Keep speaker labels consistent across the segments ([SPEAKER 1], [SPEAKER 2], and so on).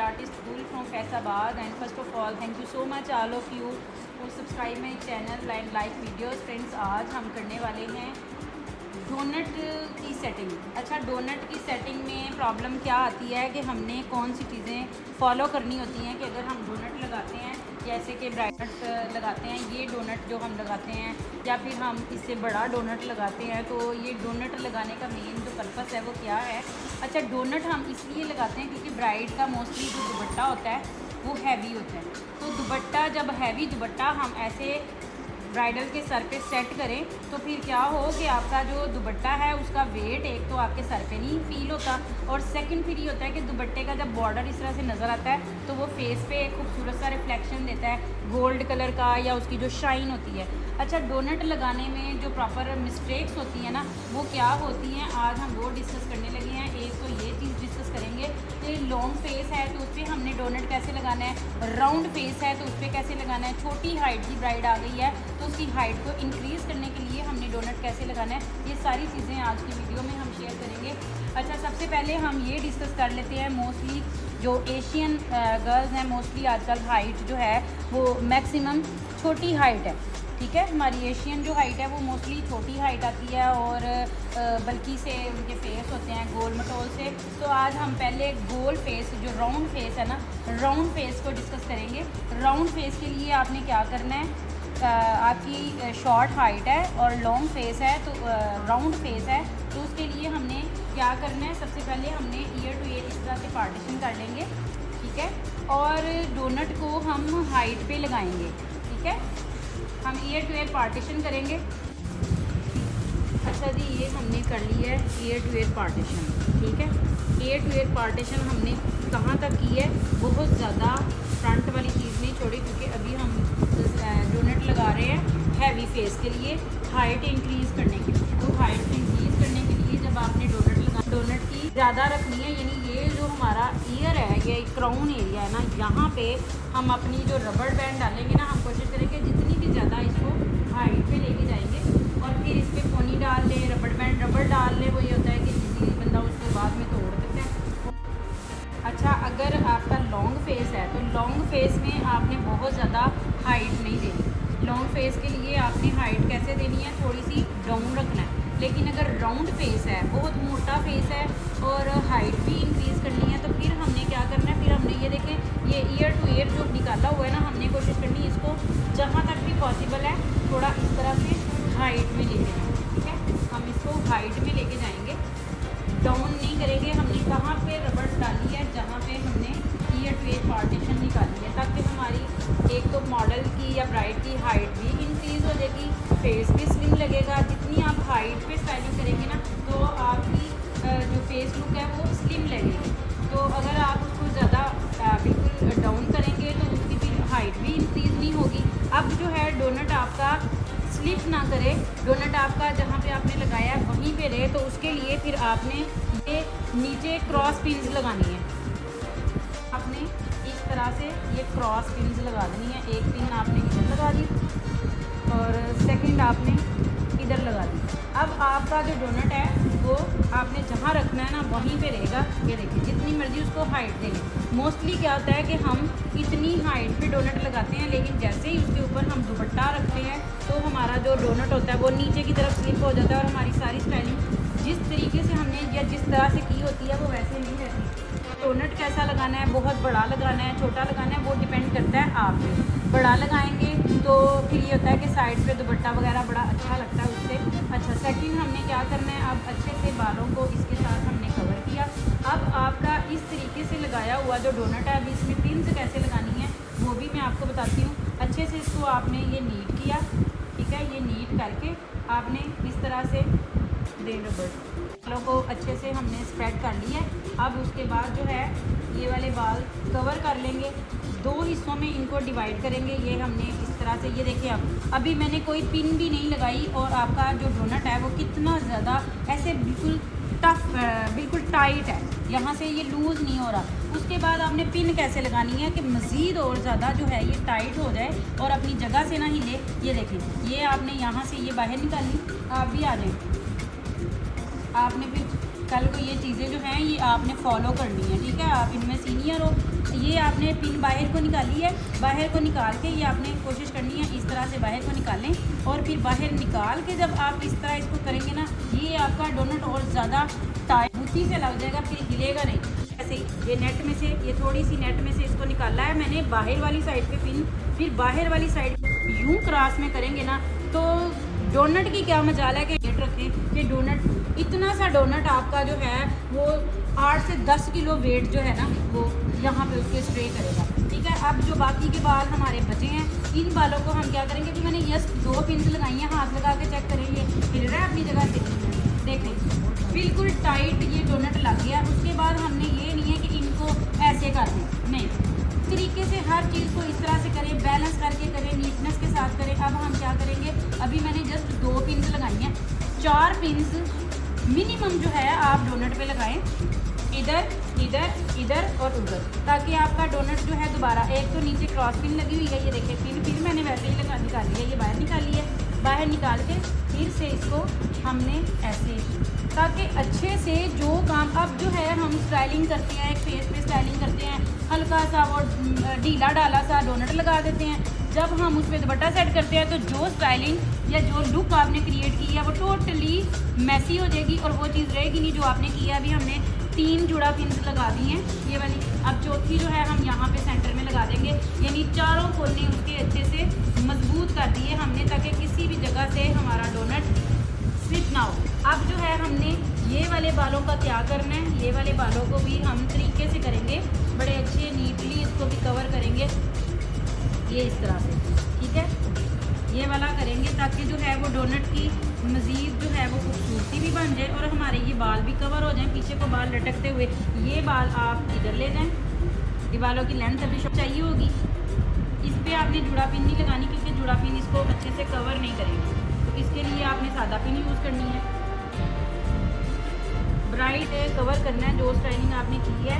[SPEAKER 1] artist Gul from Faisalabad, and first of all thank you so much all of you who subscribe my channel and like videos. Friends, आज हम करने वाले हैं donut की setting. अच्छा, donut की setting में प्रॉब्लम क्या आती है कि हमने कौन सी चीज़ें फॉलो करनी होती हैं कि अगर हम डोनट लगाते हैं, जैसे कि ब्राइट लगाते हैं, ये डोनट जो हम लगाते हैं या फिर हम इससे बड़ा डोनट लगाते हैं, तो ये डोनट लगाने का मेन जो पर्पस है वो क्या है। अच्छा, डोनट हम इसलिए लगाते हैं क्योंकि ब्राइड का मोस्टली जो दुपट्टा होता है वो हैवी होता है। तो दुपट्टा जब हैवी दुपट्टा हम ऐसे ब्राइडल के सर पे सेट करें तो फिर क्या हो कि आपका जो दुपट्टा है उसका वेट एक तो आपके सर पे नहीं फील होता, और सेकंड फिर ये होता है कि दुपट्टे का जब बॉर्डर इस तरह से नज़र आता है तो वो फेस पे एक खूबसूरत सा रिफ्लेक्शन देता है गोल्ड कलर का, या उसकी जो शाइन होती है। अच्छा, डोनट लगाने में जो प्रॉपर मिस्टेक्स होती हैं ना वो क्या होती हैं, आज हम वो डिस्कस करने लगे हैं। एक तो ये चीज़ डिस्कस करेंगे कि लॉन्ग फेस है तो उस पर हमने डोनट कैसे लगाना है, राउंड फेस है तो उस पर कैसे लगाना है, छोटी हाइट की ब्राइड आ गई है तो उसकी हाइट को इंक्रीज़ करने के लिए हमने डोनट कैसे लगाना है, ये सारी चीज़ें आज की वीडियो में हम शेयर करेंगे। अच्छा, सबसे पहले हम ये डिस्कस कर लेते हैं, मोस्टली जो एशियन गर्ल्स हैं मोस्टली आजकल हाइट जो है वो मैक्सिमम छोटी हाइट है। ठीक है, हमारी एशियन जो हाइट है वो मोस्टली छोटी हाइट आती है और बल्कि से उनके फेस होते हैं गोल मटोल से। तो आज हम पहले गोल फेस जो राउंड फेस है ना, राउंड फेस को डिस्कस करेंगे। राउंड फेस के लिए आपने क्या करना है, आपकी शॉर्ट हाइट है और लॉन्ग फेस है तो राउंड फेस है तो उसके लिए हमने क्या करना है, सबसे पहले हमने ईयर टू ईयर इस तरह से पार्टीशन कर लेंगे। ठीक है, और डोनट को हम हाइट पे लगाएंगे। ठीक है, हम ईयर टू ईयर पार्टीशन करेंगे। अच्छा जी, ये हमने कर ली है ईयर टू ईयर पार्टीशन। ठीक है, ईयर टू ईयर पार्टीशन हमने कहाँ तक की है, बहुत ज़्यादा फ्रंट वाली चीज़ नहीं छोड़ी क्योंकि अभी हम डोनट लगा रहे हैं हैवी फेस के लिए, हाइट इंक्रीज़ करने के लिए। तो हाइट इंक्रीज़ करने के लिए जब आपने डोनट की ज़्यादा रखनी है, यानी ये जो हमारा ईयर है, ये क्राउन एरिया है ना, यहाँ पे हम अपनी जो रबड़ बैंड डालेंगे ना, हम कोशिश करेंगे जितनी भी ज़्यादा इसको हाइट पे लेके जाएंगे और फिर इस पर पोनी डाल लें, रबड़ डाल लें। वो ये होता है कि किसी बंदा उसको बाद में तोड़ देता है। अच्छा, अगर आपका लॉन्ग फेस है तो लॉन्ग फेस में आपने बहुत ज़्यादा हाइट नहीं देनी। लॉन्ग फेस के लिए आपने हाइट कैसे देनी है, थोड़ी सी डाउन रखना है। लेकिन अगर राउंड फेस है, बहुत मोटा फेस है और हाइट भी इंक्रीज़ करनी है, तो फिर हमने क्या करना है, फिर हमने ये देखें ये ईयर टू ईयर जो निकाला हुआ है ना, हमने कोशिश करनी है इसको जहाँ तक भी पॉसिबल है थोड़ा इस तरह से हाइट में लेके जाएंगे। ठीक है, हम इसको हाइट में लेके जाएंगे, डाउन नहीं करेंगे। हमने कहाँ पे रबड़ डाली है, जहाँ पे हमने ईयर टू ईयर पार्टीशन निकाली है, ताकि हमारी एक तो मॉडल की या ब्राइड की हाइट भी इंक्रीज़ हो जाएगी, फेस भी स्लिम लगेगा। जितनी आप हाइट पे स्टाइलिंग करेंगे ना तो आपकी जो फेस लुक है वो स्लिम लगेगी। तो अगर आप उसको ज़्यादा बिल्कुल डाउन करेंगे तो उसकी फिर हाइट भी इंक्रीज़ नहीं होगी। अब जो है डोनट आपका स्लिप ना करे, डोनट आपका जहाँ पे आपने लगाया है वहीं पे रहे, तो उसके लिए फिर आपने ये नीचे क्रॉस पिन्स लगानी है। आपने इस तरह से ये क्रॉस पिन्स लगा देनी है। एक पिन आपने इधर लगा दी और सेकंड आपने इधर लगा दी। अब आपका जो डोनट है वो आपने जहाँ रखना है ना वहीं पे रहेगा। ये देखिए, जितनी मर्ज़ी उसको हाइट देंगे। मोस्टली क्या होता है कि हम इतनी हाइट पे डोनट लगाते हैं, लेकिन जैसे ही उसके ऊपर हम दुपट्टा रखते हैं तो हमारा जो डोनट होता है वो नीचे की तरफ स्लिप हो जाता है और हमारी सारी स्टाइलिंग जिस तरीके से हमने या जिस तरह से की होती है वो वैसे नहीं रहती। डोनट कैसा लगाना है, बहुत बड़ा लगाना है, छोटा लगाना है, वो डिपेंड करता है आप पे। बड़ा लगाएंगे तो फिर ये होता है कि साइड पे दुपट्टा वगैरह बड़ा अच्छा लगता है उससे। अच्छा, सेकंड हमने क्या करना है, अब अच्छे से बालों को इसके साथ हमने कवर किया। अब आपका इस तरीके से लगाया हुआ जो डोनट है, अभी इसमें पिन्स कैसे लगानी है वो भी मैं आपको बताती हूँ। अच्छे से इसको आपने ये नीट किया। ठीक है, ये नीट करके आपने इस तरह से बालों को अच्छे से हमने स्प्रेड कर लिया है। अब उसके बाद जो है ये वाले बाल कवर कर लेंगे, दो हिस्सों में इनको डिवाइड करेंगे। ये हमने इस तरह से, ये देखिए अब अभी मैंने कोई पिन भी नहीं लगाई और आपका जो डोनट है वो कितना ज़्यादा ऐसे बिल्कुल टफ, बिल्कुल टाइट है, यहाँ से ये लूज़ नहीं हो रहा। उसके बाद आपने पिन कैसे लगानी है कि मज़ीद और ज़्यादा जो है ये टाइट हो जाए और अपनी जगह से ना हिले। ये देखिए, ये आपने यहाँ से ये बाहर निकाली, आप भी आ जाए, आपने फिर कल को ये चीज़ें जो हैं ये आपने फॉलो करनी है, ठीक है। आप इनमें सीनियर हो। ये आपने पिन बाहर को निकाली है, बाहर को निकाल के ये आपने कोशिश करनी है इस तरह से बाहर को निकालें, और फिर बाहर निकाल के जब आप इस तरह इसको करेंगे ना, ये आपका डोनट और ज़्यादा टाइट बुद्धि से लग जाएगा, फिर हिलेगा नहीं। ऐसे ही ये नेट में से, ये थोड़ी सी नेट में से इसको निकाला है मैंने बाहर वाली साइड पे पिन, फिर बाहर वाली साइड यूँ क्रॉस में करेंगे ना तो डोनट की क्या मजाल है कि वेट रखें कि डोनट, इतना सा डोनट आपका जो है वो 8 से 10 किलो वेट जो है ना वो यहाँ पे उसके स्प्रे करेगा, ठीक है। अब जो बाकी के बाल हमारे बचे हैं, इन बालों को हम क्या करेंगे कि मैंने जस्ट 2 पिन लगाई हैं, हाथ लगा के चेक करेंगे हिल रहा है अपनी जगह से, देखें बिल्कुल टाइट ये डोनट लग गया। उसके बाद हमने ये नहीं है कि इनको ऐसे कर दें, नहीं, तरीके से हर चीज़ को इस तरह से करें, बैलेंस करके करें, नीटनेस के साथ करें। अब हम क्या करेंगे, अभी मैंने जस्ट 2 पिन लगाई हैं, 4 पिन मिनिमम जो है आप डोनट पे लगाएं, इधर इधर इधर और उधर, ताकि आपका डोनट जो है दोबारा, एक तो नीचे क्रॉस पिन लगी हुई है, ये देखिए पिन फिर मैंने वैसे ही निकाली है, ये बाहर निकाली है, बाहर निकाल के फिर से इसको हमने ऐसे, ताकि अच्छे से जो काम, अब जो है हम स्टाइलिंग करते हैं, एक फेस पे स्टाइलिंग करते हैं, हल्का सा वो ढीला डाला सा डोनट लगा देते हैं। जब हम उस पर दुपट्टा सेट करते हैं तो जो स्टाइलिंग या जो लुक आपने क्रिएट की है वो टोटली मैसी हो जाएगी, और वो चीज़ रहेगी नहीं जो आपने किया। अभी हमने 3 जुड़ा पिन लगा दी हैं ये वाली, अब चौथी जो है हम यहाँ पे सेंटर में लगा देंगे, यानी चारों कोने उसके अच्छे से मजबूत कर दिए हमने, ताकि किसी भी जगह से हमारा डोनट स्लिप ना हो। अब जो है हमने ये वाले बालों का क्या करना है, ये वाले बालों को भी हम तरीके से करेंगे, बड़े अच्छे नीटली इसको भी कवर करेंगे, ये इस तरह से, ठीक है, ये वाला करेंगे ताकि जो है वो डोनट की मज़ीद जो है वो खूबसूरती भी बन जाए और हमारे ये बाल भी कवर हो जाएं, पीछे को बाल लटकते हुए। ये बाल आप इधर ले जाएं, ये बालों की लेंथ अभी चाहिए होगी, इस पर आपने जुड़ा पिन नहीं लगानी क्योंकि जुड़ा पिन इसको अच्छे से कवर नहीं करेंगे, तो इसके लिए आपने सादा पिन यूज़ करनी है। ब्राइट कवर करना है, जो स्टाइलिंग आपने की है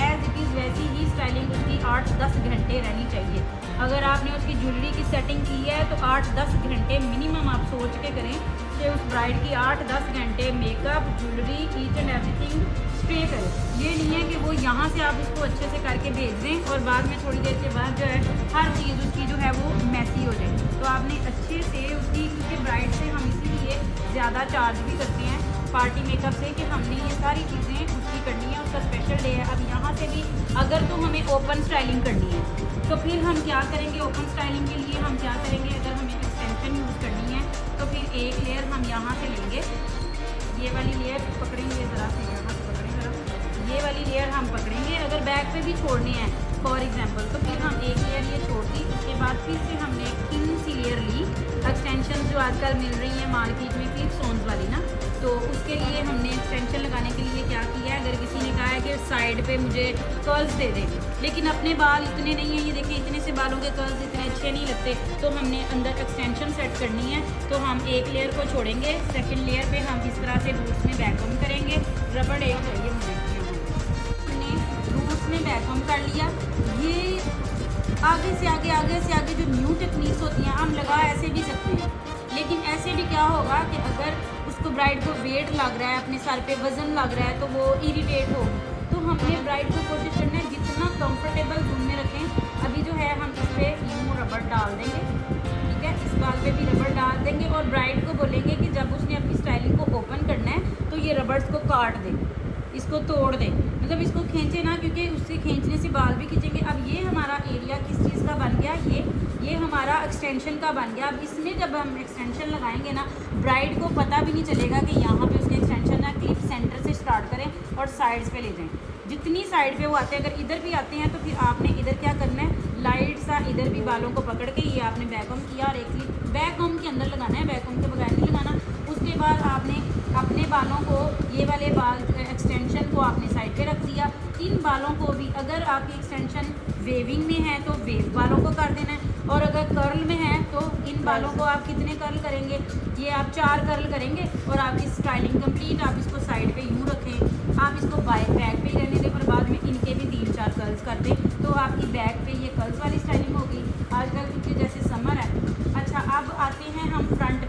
[SPEAKER 1] एज इट इज़ वैसी ही स्टाइलिंग उसकी 8-10 घंटे रहनी चाहिए। अगर आपने उसकी ज्वेलरी की सेटिंग की है तो 8-10 घंटे मिनिमम आप सोच के करें कि उस ब्राइड की 8-10 घंटे makeup, jewellery, each and everything spray करें। ये नहीं है कि वो यहाँ से आप उसको अच्छे से करके भेज दें और बाद में थोड़ी देर के बाद जो है हर चीज़ उसकी जो है वो मैसी हो जाए। तो आपने अच्छे से उसकी, क्योंकि ब्राइड से हम इसीलिए ज़्यादा चार्ज भी करते हैं पार्टी मेकअप से कि हमने ये सारी चीज़ें उसकी करनी है, उसका स्पेशल डे है। अब यहाँ से भी अगर तो हमें ओपन स्टाइलिंग करनी है तो फिर हम क्या करेंगे, ओपन स्टाइलिंग के लिए हम क्या करेंगे, अगर हमें एक्सटेंशन यूज़ करनी है तो फिर एक लेयर हम यहाँ से लेंगे, ये वाली लेयर पकड़ेंगे, ज़रा से यहाँ से पकड़ेंगे, ये वाली लेयर हम पकड़ेंगे। अगर बैक पे भी छोड़नी है फॉर एग्जांपल तो फिर हम एक लेयर ये छोड़ दी, उसके बाद फिर से हमने 3 सी लेयर ली। एक्सटेंशन जो आजकल मिल रही है मार्केट में क्लिप स्टोन्स वाली ना, तो उसके लिए हमने एक्सटेंशन लगाने के लिए क्या किया है, अगर किसी ने कहा है कि साइड पे मुझे कर्ल्स दे दें, लेकिन अपने बाल इतने नहीं हैं, ये देखें इतने से बालों के कर्ल्स इतने अच्छे नहीं लगते, तो हमने अंदर एक्सटेंशन सेट करनी है। तो हम एक लेयर को छोड़ेंगे, सेकेंड लेयर पे हम इस तरह से रूट्स में बैककम करेंगे। रबड़ एक चाहिए मुझे, हमने रूट्स में बैककम कर लिया। ये आगे से आगे जो न्यू टेक्निक्स होती हैं हम लगा ऐसे भी सकते हैं, लेकिन ऐसे भी क्या होगा कि अगर उसको ब्राइड को वेट लग रहा है, अपने सर पे वज़न लग रहा है तो वो इरिटेट हो, तो हमने ब्राइड को कोशिश करना है जितना कंफर्टेबल रूम में रखें। अभी जो है हम इस पर यूँ रबड़ डाल देंगे, ठीक है, इस बाल पे भी रबड़ डाल देंगे और ब्राइड को बोलेंगे कि जब उसने अपनी स्टाइलिंग को ओपन करना है तो ये रबर्स को काट दे, इसको तोड़ दे, मतलब इसको खींचे ना, क्योंकि उससे खींचने से बाल भी खींचेंगे। अब ये हमारा एरिया किस चीज़ का बन गया, ये हमारा एक्सटेंशन का बन गया। अब इसमें जब हम एक्सटेंशन लगाएंगे ना, ब्राइड को पता भी नहीं चलेगा कि यहाँ पे उसके एक्सटेंशन ना क्लिप सेंटर से स्टार्ट करें और साइड्स पे ले जाएं। जितनी साइड पे वो आते हैं, अगर इधर भी आते हैं तो फिर आपने इधर क्या करना है, लाइट सा इधर भी बालों को पकड़ के ये आपने बैककम किया और एक क्लिप बैककम के अंदर लगाना है, बैककम के बगैर नहीं लगाना। उसके बाद आपने अपने बालों को, ये वाले बाल एक्सटेंशन को आपने साइड पे रख दिया। इन बालों को भी, अगर आपकी एक्सटेंशन वेविंग में है तो वेव बालों को कर देना है, और अगर कर्ल में है तो इन बालों को आप कितने कर्ल करेंगे, ये आप 4 कर्ल करेंगे और आपकी स्टाइलिंग कंप्लीट। आप इसको साइड पे यूँ रखें, आप इसको बैक पे ही रहने दें और बाद में इनके भी 3-4 कर्ल्स कर दें, तो आपकी बैक पे ये कर्ल्स वाली स्टाइलिंग होगी आजकल, क्योंकि जैसे समर है। अच्छा, अब आते हैं हम फ्रंट